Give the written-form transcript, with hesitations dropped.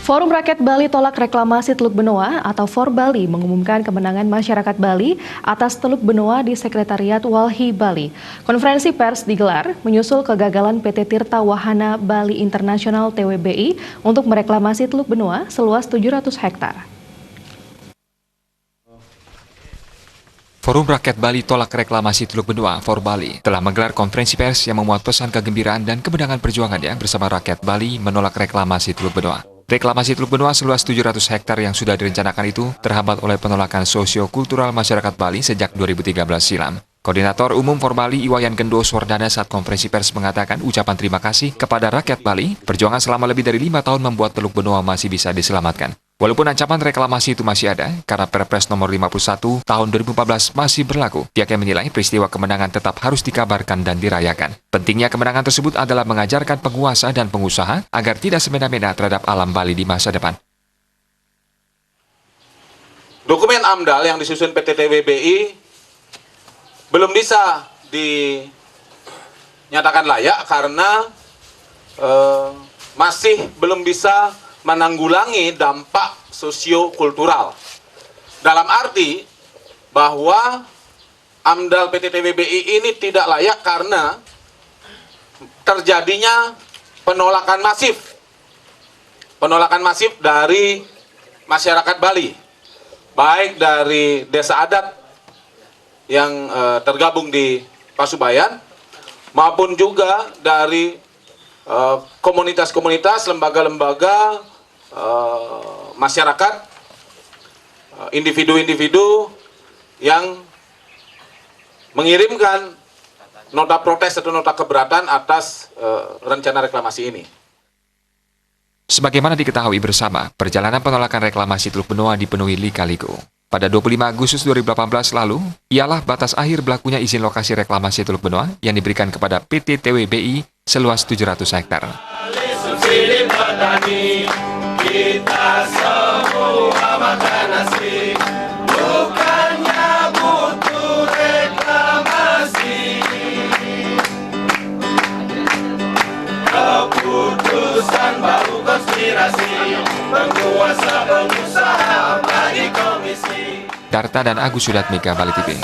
Forum Rakyat Bali Tolak Reklamasi Teluk Benoa atau FORBALI mengumumkan kemenangan masyarakat Bali atas Teluk Benoa di Sekretariat Walhi Bali. Konferensi pers digelar menyusul kegagalan PT Tirta Wahana Bali International (TWBI) untuk mereklamasi Teluk Benoa seluas 700 hektar. Forum Rakyat Bali Tolak Reklamasi Teluk Benoa (FORBALI) telah menggelar konferensi pers yang memuat pesan kegembiraan dan kemenangan perjuangannya bersama rakyat Bali menolak reklamasi Teluk Benoa. Reklamasi Teluk Benoa seluas 700 hektar yang sudah direncanakan itu terhambat oleh penolakan sosio-kultural masyarakat Bali sejak 2013 silam. Koordinator Umum FORBALI Iwayan Gendo Swardana saat konferensi pers mengatakan ucapan terima kasih kepada rakyat Bali, perjuangan selama lebih dari 5 tahun membuat Teluk Benoa masih bisa diselamatkan. Walaupun ancaman reklamasi itu masih ada, karena Perpres nomor 51 tahun 2014 masih berlaku, pihaknya menilai peristiwa kemenangan tetap harus dikabarkan dan dirayakan. Pentingnya kemenangan tersebut adalah mengajarkan penguasa dan pengusaha agar tidak semena-mena terhadap alam Bali di masa depan. Dokumen AMDAL yang disusun PT TWBI belum bisa dinyatakan layak karena masih belum bisa menanggulangi dampak sosio-kultural. Dalam arti bahwa AMDAL PT TWBI ini tidak layak karena terjadinya penolakan masif dari masyarakat Bali, baik dari desa adat yang tergabung di Pasubayan maupun juga dari komunitas-komunitas, lembaga-lembaga masyarakat, individu-individu yang mengirimkan nota protes atau nota keberatan atas rencana reklamasi ini. Sebagaimana diketahui bersama, perjalanan penolakan reklamasi Teluk Benoa dipenuhi lika-liku. Pada 25 Agustus 2018 lalu, ialah batas akhir berlakunya izin lokasi reklamasi Teluk Benoa yang diberikan kepada PT TWBI seluas 700 hektar. Kita semua makan nasi, bukannya butuh reklamasi. Keputusan baru konspirasi, penguasa pengusaha bagi komisi. Darta dan Agus Sudatmika, Bali TV.